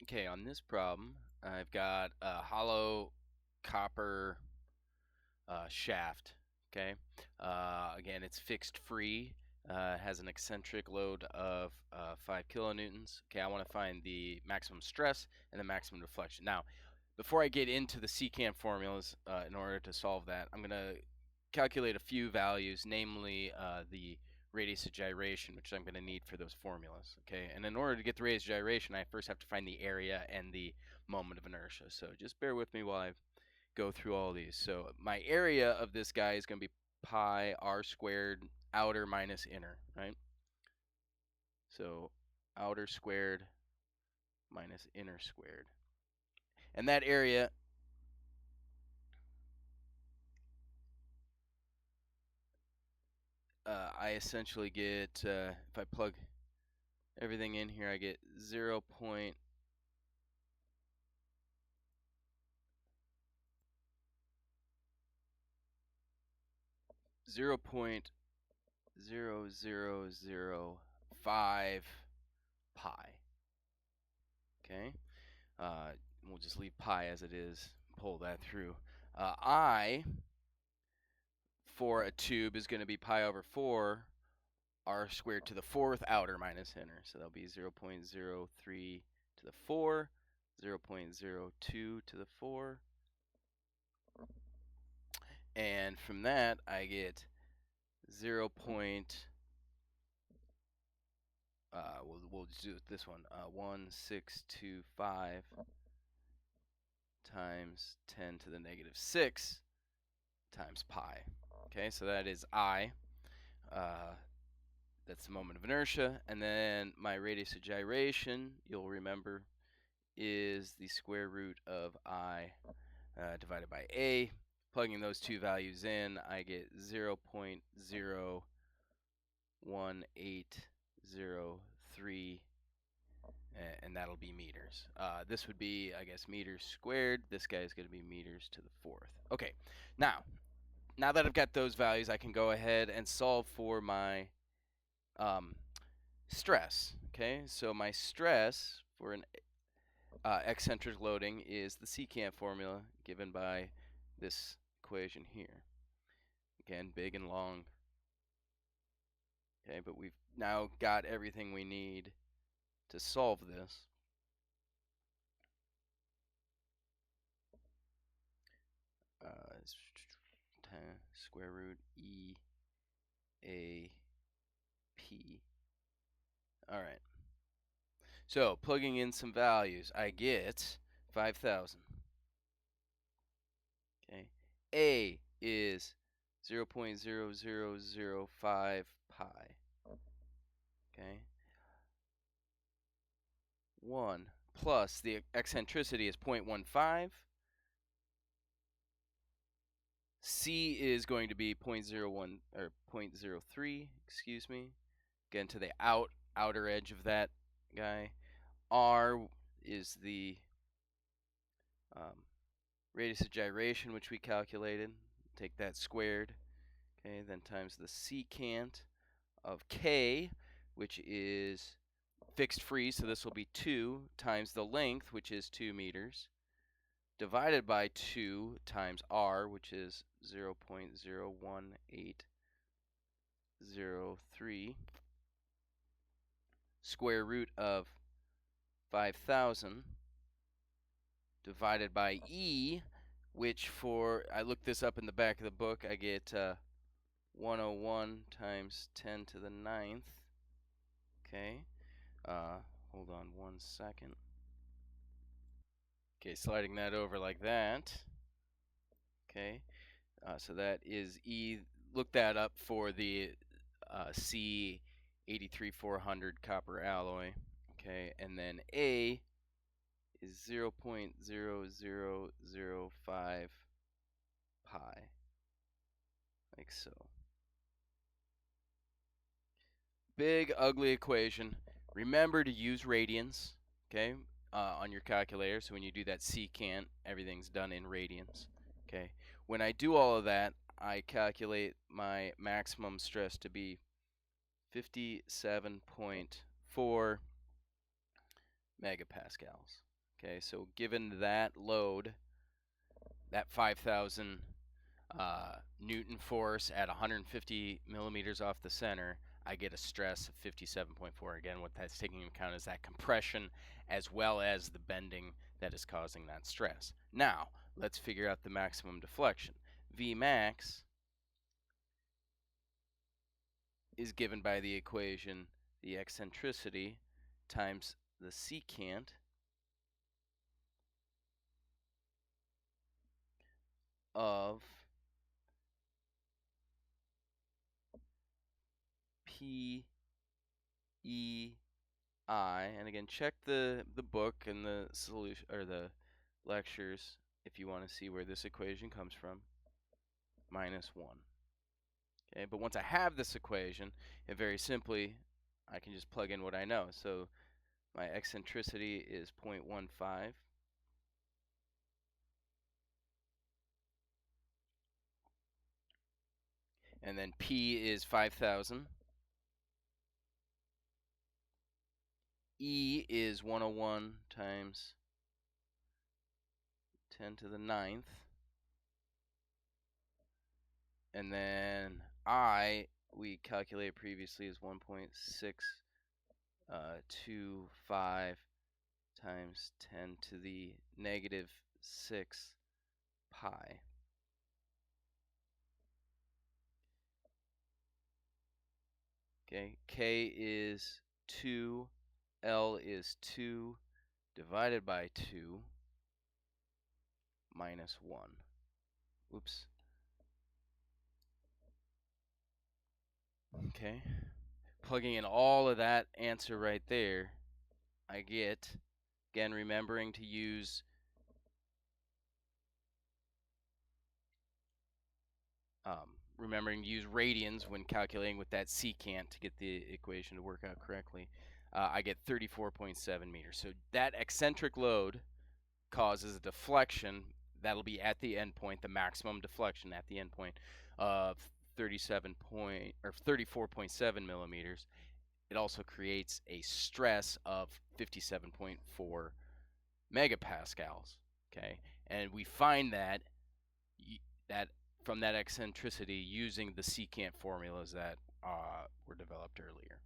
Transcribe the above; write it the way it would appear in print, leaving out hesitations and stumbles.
Okay, on this problem, I've got a hollow copper shaft. Okay, again, it's fixed free. Has an eccentric load of 5 kilonewtons. Okay, I want to find the maximum stress and the maximum deflection. Now, before I get into the secant formulas, in order to solve that, I'm going to calculate a few values, namely the radius of gyration, which I'm going to need for those formulas. Okay, and in order to get the radius of gyration, I first have to find the area and the moment of inertia. So just bear with me while I go through all these. So my area of this guy is going to be pi r squared outer minus inner, right? So outer squared minus inner squared. And that area I essentially get, if I plug everything in here, I get 0.0 0.0005 pi. Okay, we'll just leave pi as it is, pull that through. I, for a tube, is going to be pi over 4 r squared to the 4th outer minus inner. So that'll be 0.03 to the 4, 0.02 to the 4. And from that, I get 0. We'll just do this one. 1625 times 10 to the negative 6 times pi. Okay, so that is I. That's the moment of inertia. And then my radius of gyration, you'll remember, is the square root of I divided by A. Plugging those two values in, I get 0.01803, and that'll be meters. This would be, I guess, meters squared. This guy is going to be meters to the 4th. Okay, now that I've got those values, I can go ahead and solve for my stress. Okay, so my stress for an eccentric loading is the secant formula given by this equation here. Again, big and long. Okay, but we've now got everything we need to solve this. Square root E A P. All right. So plugging in some values, I get 5,000. Okay. A is 0.0005 pi. Okay. 1 plus the eccentricity is 0.15. C is going to be 0.01 or 0.03, excuse me. Again, to the outer edge of that guy. R is the radius of gyration, which we calculated. Take that squared. Okay, then times the secant of K, which is fixed free, so this will be 2 times the length, which is 2 meters, divided by 2 times R, which is 0.01803, square root of 5,000, divided by E, which I looked this up in the back of the book, I get 101 times 10 to the 9th. Okay, hold on 1 second. Okay, sliding that over like that. Okay, so that is E. Look that up for the C83400 copper alloy. Okay, and then A is 0.0005 pi, like so. Big, ugly equation. Remember to use radians, okay, on your calculator. So when you do that secant, everything's done in radians. Okay. When I do all of that, I calculate my maximum stress to be 57.4 megapascals. Okay, so given that load, that 5,000 Newton force at 150 millimeters off the center, I get a stress of 57.4. Again, what that's taking into account is that compression as well as the bending that is causing that stress. Now, let's figure out the maximum deflection. Vmax is given by the equation the eccentricity times the secant of P E I, and again, check the book and the solution or the lectures if you want to see where this equation comes from, minus 1. Okay, but once I have this equation, it very simply, I can just plug in what I know. So my eccentricity is 0.15. And then P is 5,000. E is 101 times 10 to the 9th. And then I, we calculated previously, is 1.625 times 10 to the negative 6 pi. Okay, K is 2, L is 2, divided by 2, minus 1. Oops. Okay, plugging in all of that answer right there, I get, again, remembering to use radians when calculating with that secant to get the equation to work out correctly. I get 34.7 meters. So that eccentric load causes a deflection that'll be at the end point, the maximum deflection at the end point of 34.7 millimeters. It also creates a stress of 57.4 megapascals. Okay, and we find that from that eccentricity using the secant formulas that were developed earlier.